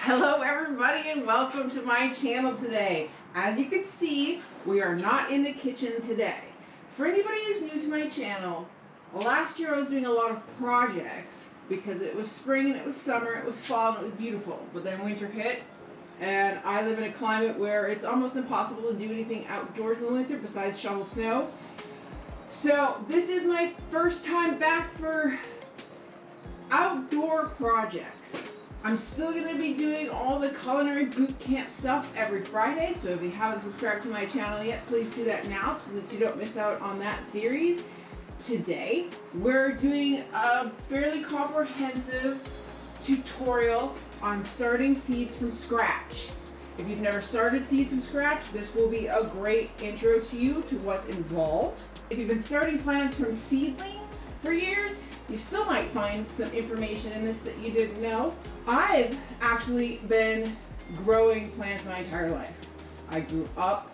Hello everybody and welcome to my channel today. As you can see, we are not in the kitchen today. For anybody who's new to my channel, last year I was doing a lot of projects because it was spring and it was summer, it was fall and it was beautiful. But then winter hit and I live in a climate where it's almost impossible to do anything outdoors in the winter besides shovel snow. So this is my first time back for outdoor projects. I'm still going to be doing all the Culinary Boot Camp stuff every Friday, so if you haven't subscribed to my channel yet, please do that now so that you don't miss out on that series. Today, we're doing a fairly comprehensive tutorial on starting seeds from scratch. If you've never started seeds from scratch, this will be a great intro to you to what's involved. If you've been starting plants from seedlings for years, you still might find some information in this that you didn't know. I've actually been growing plants my entire life. I grew up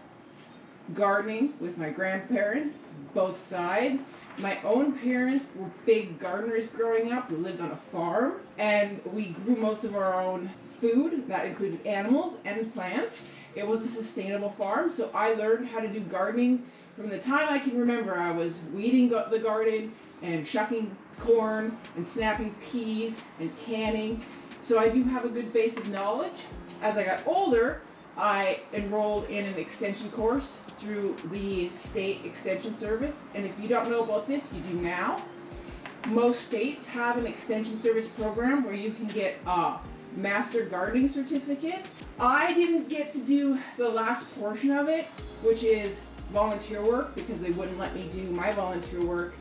gardening with my grandparents, both sides. My own parents were big gardeners growing up. We lived on a farm and we grew most of our own food. That included animals and plants. It was a sustainable farm, so I learned how to do gardening from the time I can remember. I was weeding the garden and shucking corn and snapping peas and canning. So I do have a good base of knowledge. As I got older, I enrolled in an extension course through the state extension service. And if you don't know about this, you do now. Most states have an extension service program where you can get a master gardening certificate. I didn't get to do the last portion of it, which is volunteer work, because they wouldn't let me do my volunteer work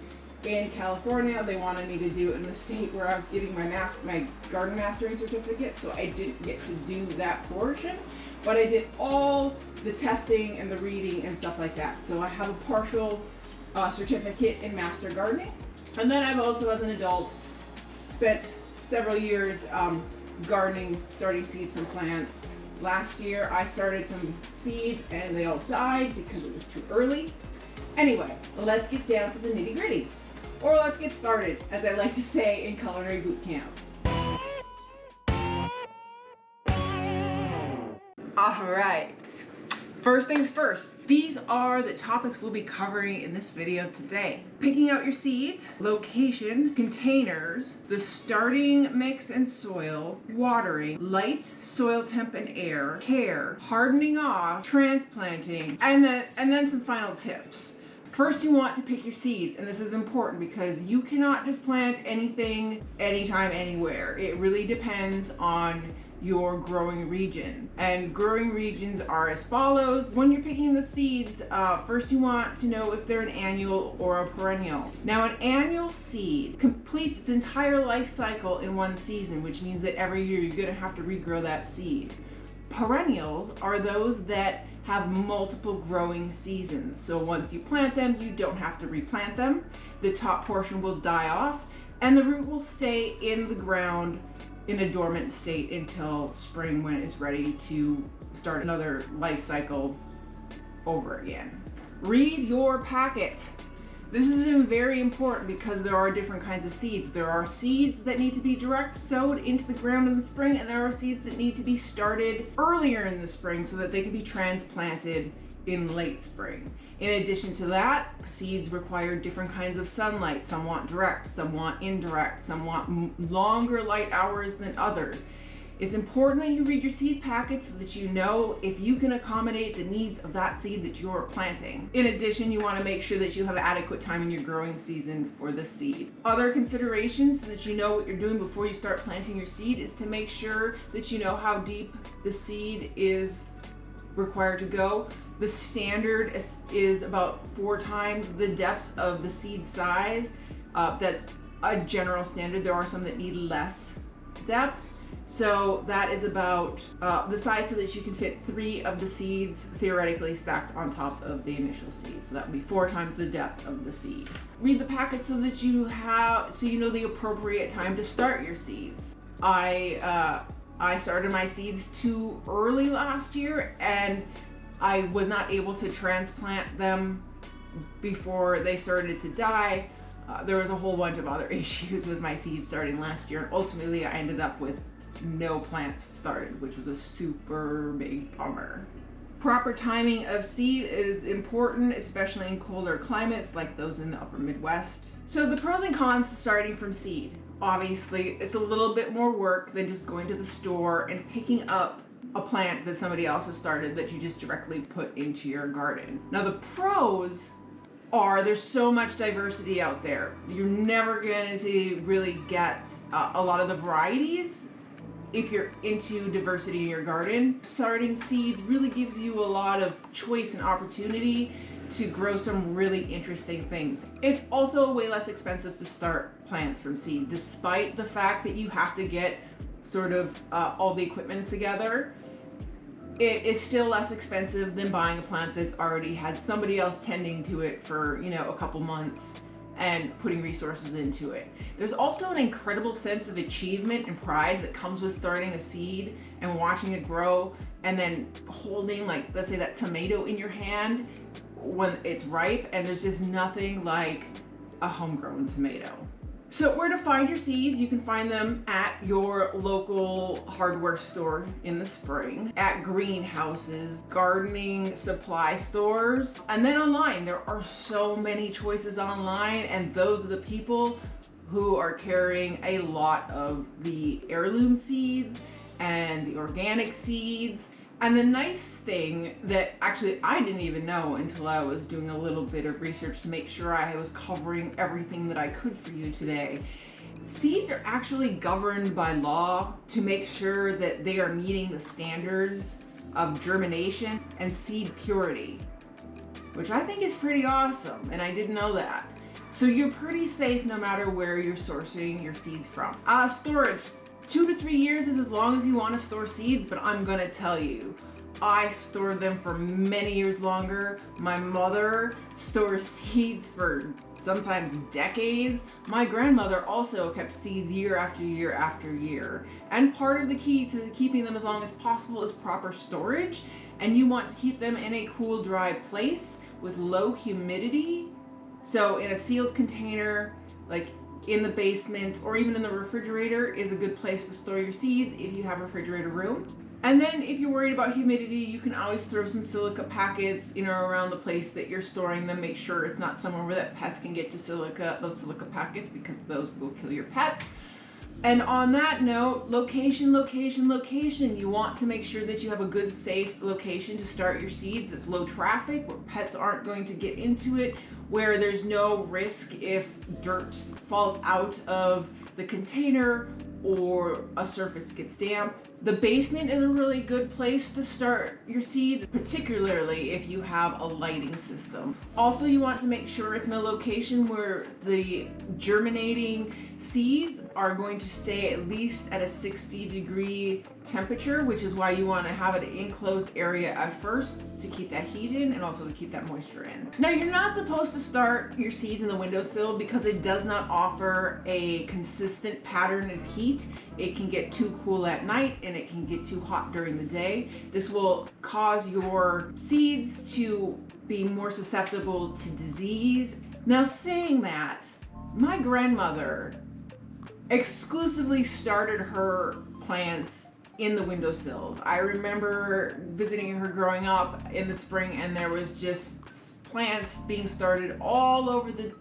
in California. They wanted me to do it in the state where I was getting my garden mastering certificate, so I didn't get to do that portion. But I did all the testing and the reading and stuff like that. So I have a partial certificate in master gardening. And then I've also, as an adult, spent several years gardening, starting seeds from plants. Last year I started some seeds and they all died because it was too early. Anyway, let's get down to the nitty gritty. Or let's get started, as I like to say in Culinary Boot Camp. Alright, first things first, these are the topics we'll be covering in this video today. Picking out your seeds, location, containers, the starting mix and soil, watering, light, soil temp and air, care, hardening off, transplanting, and then some final tips. First, you want to pick your seeds, and this is important because you cannot just plant anything, anytime, anywhere. It really depends on your growing region. And growing regions are as follows. When you're picking the seeds, first you want to know if they're an annual or a perennial. Now, an annual seed completes its entire life cycle in one season, which means that every year you're gonna have to regrow that seed. Perennials are those that have multiple growing seasons. So once you plant them, you don't have to replant them. The top portion will die off and the root will stay in the ground in a dormant state until spring, when it's ready to start another life cycle over again. Read your packet. This is very important because there are different kinds of seeds. There are seeds that need to be direct sowed into the ground in the spring, and there are seeds that need to be started earlier in the spring so that they can be transplanted in late spring. In addition to that, seeds require different kinds of sunlight. Some want direct, some want indirect, some want longer light hours than others. It's important that you read your seed packet so that you know if you can accommodate the needs of that seed that you're planting. In addition, you want to make sure that you have adequate time in your growing season for the seed. Other considerations so that you know what you're doing before you start planting your seed is to make sure that you know how deep the seed is required to go. The standard is about 4 times the depth of the seed size. That's a general standard. There are some that need less depth. So that is about the size so that you can fit 3 of the seeds theoretically stacked on top of the initial seed. So that would be 4 times the depth of the seed. Read the packet so that you know the appropriate time to start your seeds. I started my seeds too early last year, and I was not able to transplant them before they started to die. There was a whole bunch of other issues with my seeds starting last year, and ultimately I ended up with no plants started, which was a super big bummer. Proper timing of seed is important, especially in colder climates like those in the upper Midwest. So the pros and cons to starting from seed. Obviously, it's a little bit more work than just going to the store and picking up a plant that somebody else has started that you just directly put into your garden. Now the pros are there's so much diversity out there. You're never going to really get a lot of the varieties if you're into diversity in your garden. Starting seeds really gives you a lot of choice and opportunity to grow some really interesting things. It's also way less expensive to start plants from seed, despite the fact that you have to get sort of all the equipment together. It is still less expensive than buying a plant that's already had somebody else tending to it for, a couple months and putting resources into it. There's also an incredible sense of achievement and pride that comes with starting a seed and watching it grow and then holding, like, let's say that tomato in your hand when it's ripe, and there's just nothing like a homegrown tomato. So where to find your seeds? You can find them at your local hardware store in the spring, at greenhouses, gardening supply stores, and then online. There are so many choices online, and those are the people who are carrying a lot of the heirloom seeds and the organic seeds. And the nice thing that actually I didn't even know until I was doing a little bit of research to make sure I was covering everything that I could for you today. Seeds are actually governed by law to make sure that they are meeting the standards of germination and seed purity, which I think is pretty awesome, and I didn't know that. So you're pretty safe no matter where you're sourcing your seeds from. Storage. 2 to 3 years is as long as you want to store seeds, but I'm gonna tell you, I stored them for many years longer. My mother stores seeds for sometimes decades. My grandmother also kept seeds year after year after year. And part of the key to keeping them as long as possible is proper storage. And you want to keep them in a cool, dry place with low humidity. So in a sealed container, like in the basement or even in the refrigerator is a good place to store your seeds if you have a refrigerator room. And then if you're worried about humidity, you can always throw some silica packets in or around the place that you're storing them. Make sure it's not somewhere where that pets can get to those silica packets, because those will kill your pets. And on that note, location. You want to make sure that you have a good, safe location to start your seeds that's low traffic, where pets aren't going to get into it, where there's no risk if dirt falls out of the container or a surface gets damp. The basement is a really good place to start your seeds, particularly if you have a lighting system. Also, you want to make sure it's in a location where the germinating seeds are going to stay at least at a 60-degree temperature, which is why you want to have an enclosed area at first to keep that heat in and also to keep that moisture in. Now, you're not supposed to start your seeds in the windowsill because it does not offer a consistent pattern of heat. It can get too cool at night and it can get too hot during the day. This will cause your seeds to be more susceptible to disease. Now, saying that, my grandmother exclusively started her plants in the windowsills. I remember visiting her growing up in the spring, and there was just plants being started all over the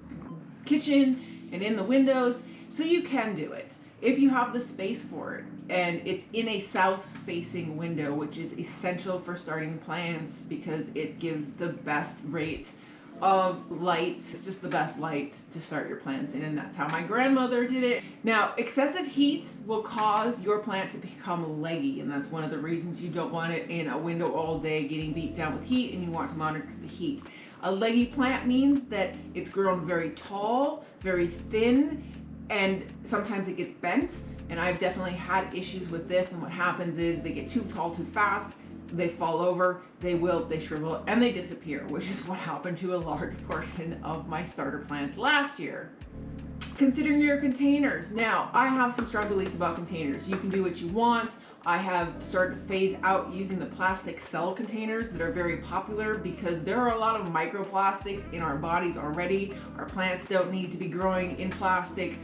kitchen and in the windows. So you can do it if you have the space for it, and it's in a south-facing window, which is essential for starting plants because it gives the best rate of light. It's just the best light to start your plants in, and that's how my grandmother did it. Now, excessive heat will cause your plant to become leggy, and that's one of the reasons you don't want it in a window all day getting beat down with heat, and you want to monitor the heat. A leggy plant means that it's grown very tall, very thin, and sometimes it gets bent, and I've definitely had issues with this. And what happens is they get too tall too fast, they fall over, they wilt, they shrivel, and they disappear, which is what happened to a large portion of my starter plants last year. Considering your containers. Now, I have some strong beliefs about containers. You can do what you want. I have started to phase out using the plastic cell containers that are very popular because there are a lot of microplastics in our bodies already. Our plants don't need to be growing in plastic.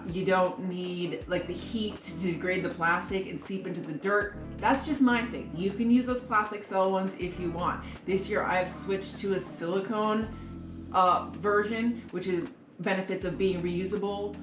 You don't need like the heat to degrade the plastic and seep into the dirt. That's just my thing. You can use those plastic cell ones if you want. This year I've switched to a silicone version, which is benefits of being reusable.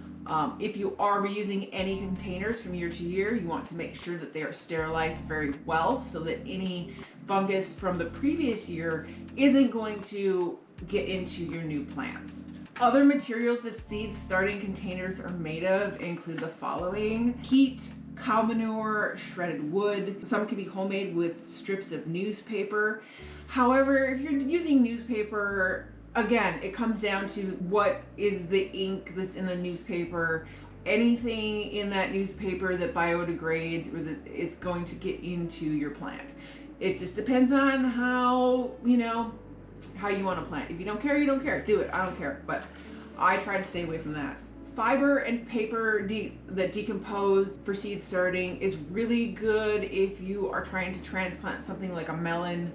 If you are reusing any containers from year to year, you want to make sure that they are sterilized very well so that any fungus from the previous year isn't going to get into your new plants. Other materials that seed starting containers are made of include the following: peat, cow manure, shredded wood. Some can be homemade with strips of newspaper. However, if you're using newspaper, again, it comes down to what is the ink that's in the newspaper. Anything in that newspaper that biodegrades or that it's going to get into your plant. It just depends on how, how you want to plant. If you don't care, you don't care. Do it. I don't care. But I try to stay away from that. Fiber and paper that decompose for seed starting is really good if you are trying to transplant something like a melon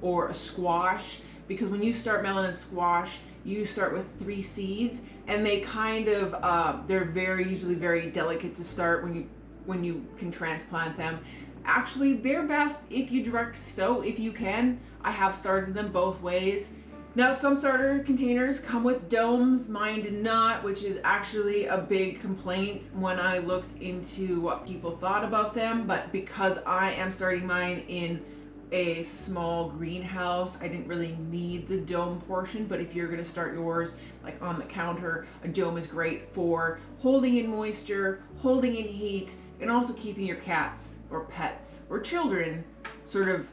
or a squash, because when you start melon and squash, you start with 3 seeds, and they kind of they're usually very delicate to start when you can transplant them. Actually, they're best if you direct sow if you can. I have started them both ways. Now, some starter containers come with domes. Mine did not, which is actually a big complaint when I looked into what people thought about them. But because I am starting mine in a small greenhouse, I didn't really need the dome portion. But if you're going to start yours like on the counter, a dome is great for holding in moisture, holding in heat, and also keeping your cats or pets or children sort of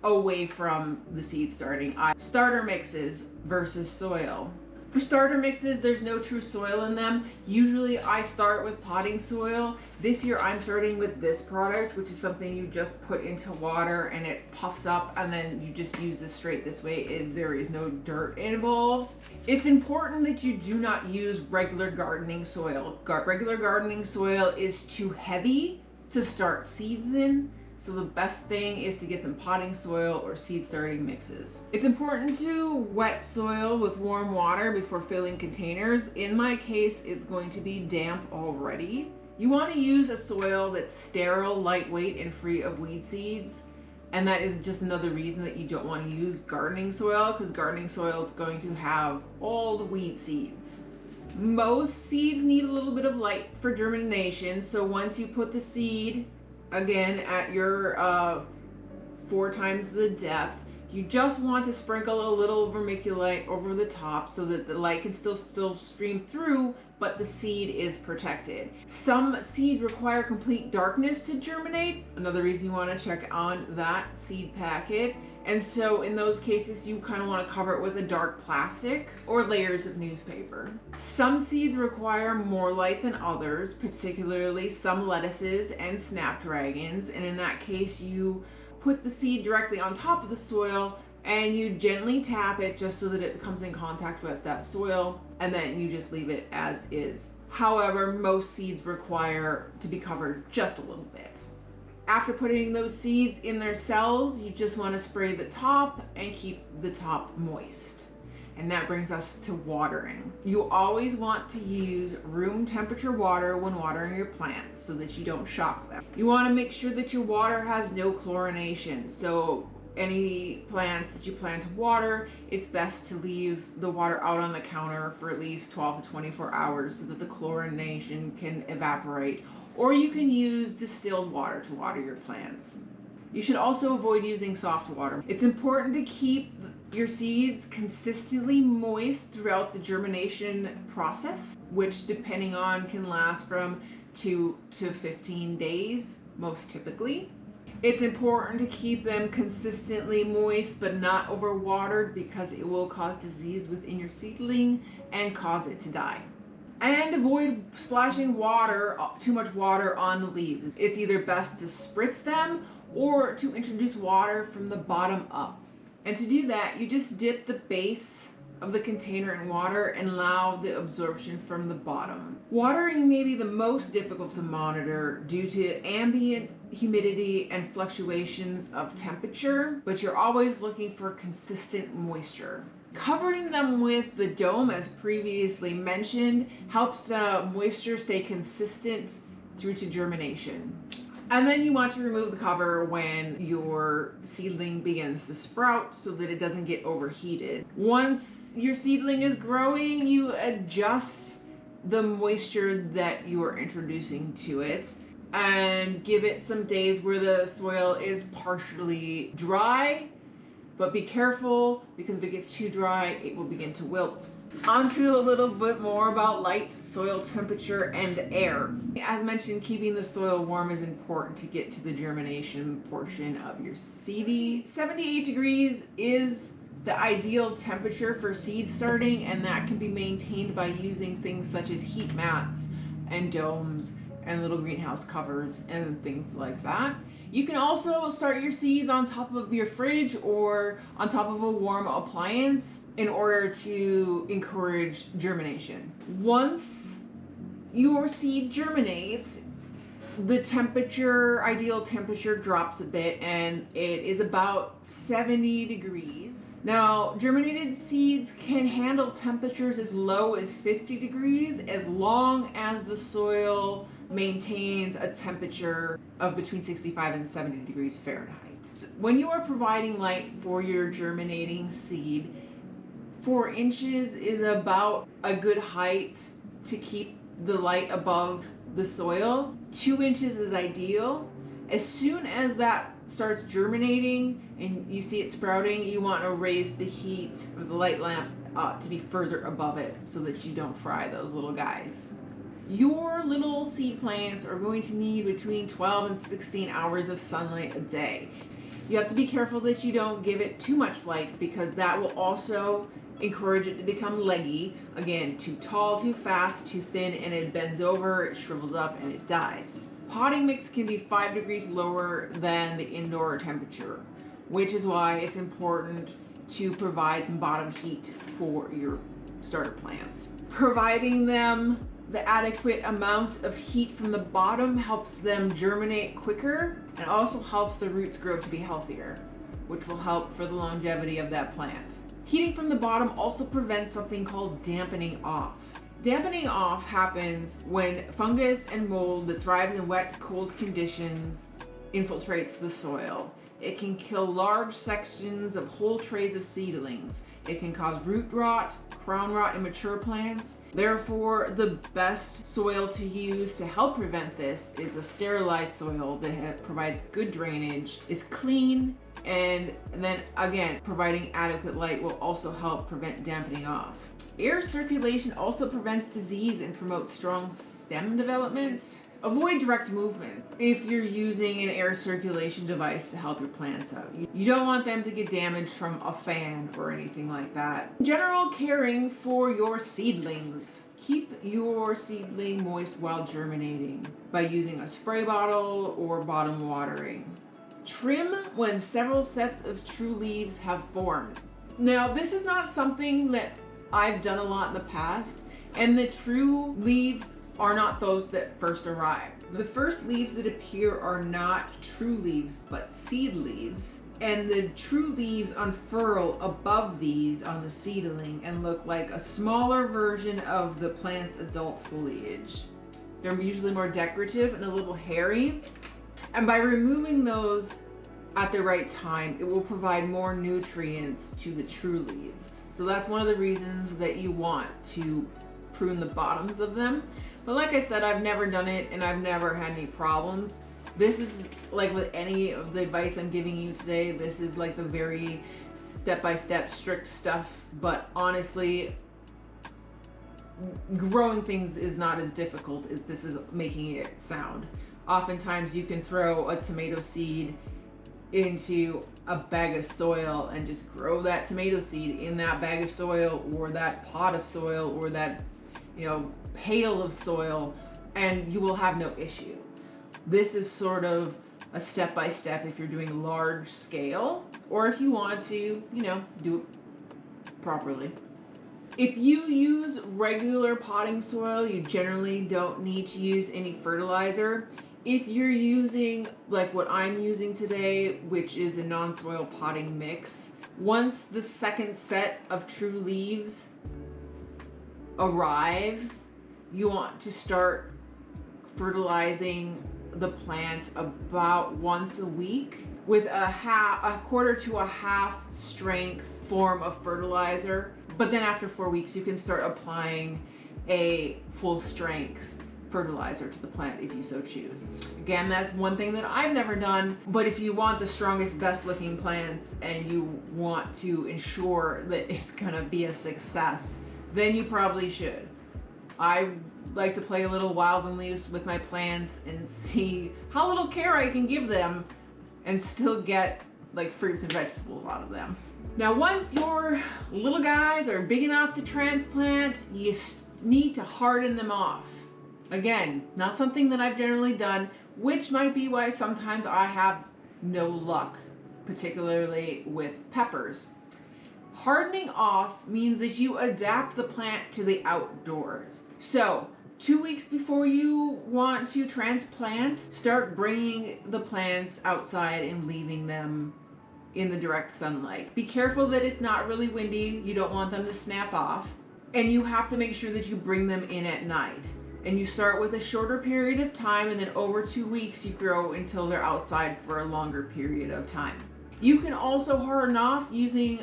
away from the seed starting. Starter mixes versus soil. For starter mixes, there's no true soil in them. Usually I start with potting soil. This year I'm starting with this product, which is something you just put into water and it puffs up, and then you just use this straight this way. There is no dirt involved. It's important that you do not use regular gardening soil. Regular gardening soil is too heavy to start seeds in. So the best thing is to get some potting soil or seed starting mixes. It's important to wet soil with warm water before filling containers. In my case, it's going to be damp already. You want to use a soil that's sterile, lightweight, and free of weed seeds. And that is just another reason that you don't want to use gardening soil, because gardening soil is going to have all the weed seeds. Most seeds need a little bit of light for germination. So once you put the seed, again, at your 4 times the depth, you just want to sprinkle a little vermiculite over the top so that the light can still stream through, but the seed is protected. Some seeds require complete darkness to germinate. Another reason you want to check on that seed packet. And so in those cases, you kind of want to cover it with a dark plastic or layers of newspaper. Some seeds require more light than others, particularly some lettuces and snapdragons. And in that case, you put the seed directly on top of the soil and you gently tap it just so that it comes in contact with that soil, and then you just leave it as is. However, most seeds require to be covered just a little bit. After putting those seeds in their cells, you just want to spray the top and keep the top moist. And that brings us to watering. You always want to use room temperature water when watering your plants so that you don't shock them. You want to make sure that your water has no chlorination. So any plants that you plan to water, it's best to leave the water out on the counter for at least 12 to 24 hours so that the chlorination can evaporate. Or you can use distilled water to water your plants. You should also avoid using soft water. It's important to keep your seeds consistently moist throughout the germination process, which depending on can last from 2 to 15 days, most typically. It's important to keep them consistently moist but not overwatered, because it will cause disease within your seedling and cause it to die. And avoid splashing too much water on the leaves. It's either best to spritz them or to introduce water from the bottom up. And to do that, you just dip the base of the container in water and allow the absorption from the bottom. Watering may be the most difficult to monitor due to ambient humidity and fluctuations of temperature, but you're always looking for consistent moisture. Covering them with the dome, as previously mentioned, helps the moisture stay consistent through to germination. And then you want to remove the cover when your seedling begins to sprout so that it doesn't get overheated. Once your seedling is growing, you adjust the moisture that you are introducing to it and give it some days where the soil is partially dry. But be careful, because if it gets too dry, it will begin to wilt. On to a little bit more about light, soil temperature, and air. As mentioned, keeping the soil warm is important to get to the germination portion of your seeding. 78 degrees is the ideal temperature for seed starting, and that can be maintained by using things such as heat mats and domes and little greenhouse covers and things like that. You can also start your seeds on top of your fridge or on top of a warm appliance in order to encourage germination. Once your seed germinates, the ideal temperature drops a bit, and it is about 70 degrees. Now, germinated seeds can handle temperatures as low as 50 degrees as long as the soil maintains a temperature of between 65 and 70 degrees Fahrenheit. So when you are providing light for your germinating seed, 4 inches is about a good height to keep the light above the soil. 2 inches is ideal. As soon as that starts germinating and you see it sprouting, you want to raise the heat of the light lamp to be further above it so that you don't fry those little guys. Your little seed plants are going to need between 12 and 16 hours of sunlight a day. You have to be careful that you don't give it too much light, because that will also encourage it to become leggy. Again, too tall, too fast, too thin, and it bends over, it shrivels up, and it dies. Potting mix can be 5 degrees lower than the indoor temperature, which is why it's important to provide some bottom heat for your starter plants. Providing them the adequate amount of heat from the bottom helps them germinate quicker, and also helps the roots grow to be healthier, which will help for the longevity of that plant. Heating from the bottom also prevents something called dampening off. Dampening off happens when fungus and mold that thrives in wet, cold conditions infiltrates the soil. It can kill large sections of whole trays of seedlings. It can cause root rot, crown rot in mature plants. Therefore, the best soil to use to help prevent this is a sterilized soil that provides good drainage, is clean, and then again, providing adequate light will also help prevent dampening off. Air circulation also prevents disease and promotes strong stem development. Avoid direct movement if you're using an air circulation device to help your plants out. You don't want them to get damaged from a fan or anything like that. General caring for your seedlings. Keep your seedling moist while germinating by using a spray bottle or bottom watering. Trim when several sets of true leaves have formed. Now, this is not something that I've done a lot in the past, and the true leaves are not those that first arrive. The first leaves that appear are not true leaves, but seed leaves. And the true leaves unfurl above these on the seedling and look like a smaller version of the plant's adult foliage. They're usually more decorative and a little hairy. And by removing those at the right time, it will provide more nutrients to the true leaves. So that's one of the reasons that you want to prune the bottoms of them. But like I said, I've never done it and I've never had any problems. This is like with any of the advice I'm giving you today, this is like the very step-by-step strict stuff. But honestly, growing things is not as difficult as this is making it sound. Oftentimes you can throw a tomato seed into a bag of soil and just grow that tomato seed in that bag of soil or that pot of soil or that, pail of soil, and you will have no issue. This is sort of a step-by-step if you're doing large scale, or if you want to, do it properly. If you use regular potting soil, you generally don't need to use any fertilizer. If you're using like what I'm using today, which is a non-soil potting mix, Once the second set of true leaves arrives, you want to start fertilizing the plant about once a week with a quarter to a half strength form of fertilizer. But then after 4 weeks, you can start applying a full strength fertilizer to the plant if you so choose. Again, that's one thing that I've never done, but if you want the strongest, best looking plants and you want to ensure that it's gonna be a success, then you probably should. I like to play a little wild and loose with my plants and see how little care I can give them and still get like fruits and vegetables out of them. Now, once your little guys are big enough to transplant, you need to harden them off. Again, not something that I've generally done, which might be why sometimes I have no luck, particularly with peppers. Hardening off means that you adapt the plant to the outdoors. So 2 weeks before you want to transplant, start bringing the plants outside and leaving them in the direct sunlight. Be careful that it's not really windy. You don't want them to snap off. And you have to make sure that you bring them in at night. And you start with a shorter period of time, and then over 2 weeks you grow until they're outside for a longer period of time. You can also harden off using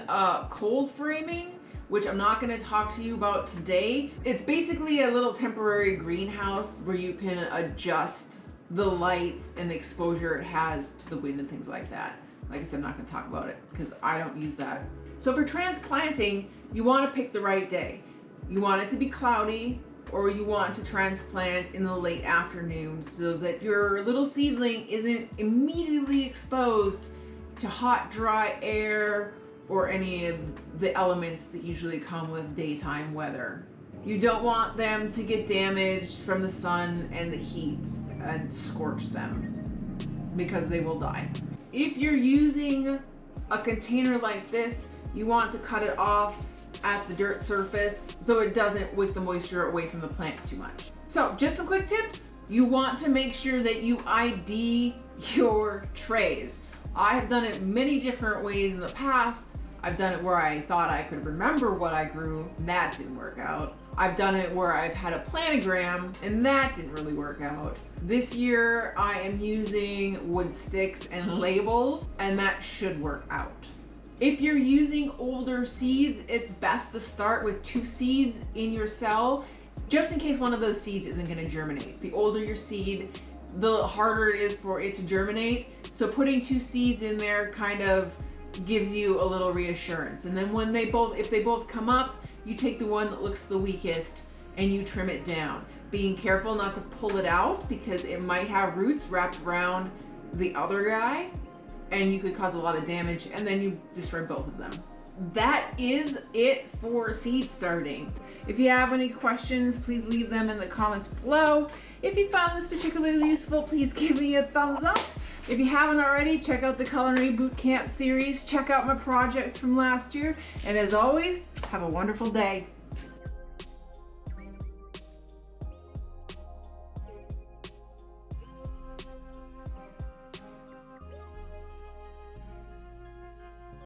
cold framing, which I'm not going to talk to you about today. It's basically a little temporary greenhouse where you can adjust the lights and the exposure it has to the wind and things like that. Like I said, I'm not going to talk about it because I don't use that. So for transplanting, you want to pick the right day. You want it to be cloudy, or you want to transplant in the late afternoon so that your little seedling isn't immediately exposed to hot, dry air or any of the elements that usually come with daytime weather. You don't want them to get damaged from the sun and the heat and scorch them because they will die. If you're using a container like this, you want to cut it off at the dirt surface so it doesn't wick the moisture away from the plant too much. So just some quick tips. You want to make sure that you ID your trays. I have done it many different ways in the past. I've done it where I thought I could remember what I grew, and that didn't work out. I've done it where I've had a planogram, and that didn't really work out. This year I am using wood sticks and labels, and that should work out. If you're using older seeds, it's best to start with 2 seeds in your cell, just in case one of those seeds isn't going to germinate. The older your seed, the harder it is for it to germinate. So putting 2 seeds in there kind of gives you a little reassurance. And then when if they both come up, you take the one that looks the weakest and you trim it down. Being careful not to pull it out because it might have roots wrapped around the other guy, and you could cause a lot of damage, and then you destroy both of them. That is it for seed starting. If you have any questions, please leave them in the comments below. If you found this particularly useful, please give me a thumbs up. If you haven't already, check out the Culinary Boot Camp series. Check out my projects from last year. And as always, have a wonderful day.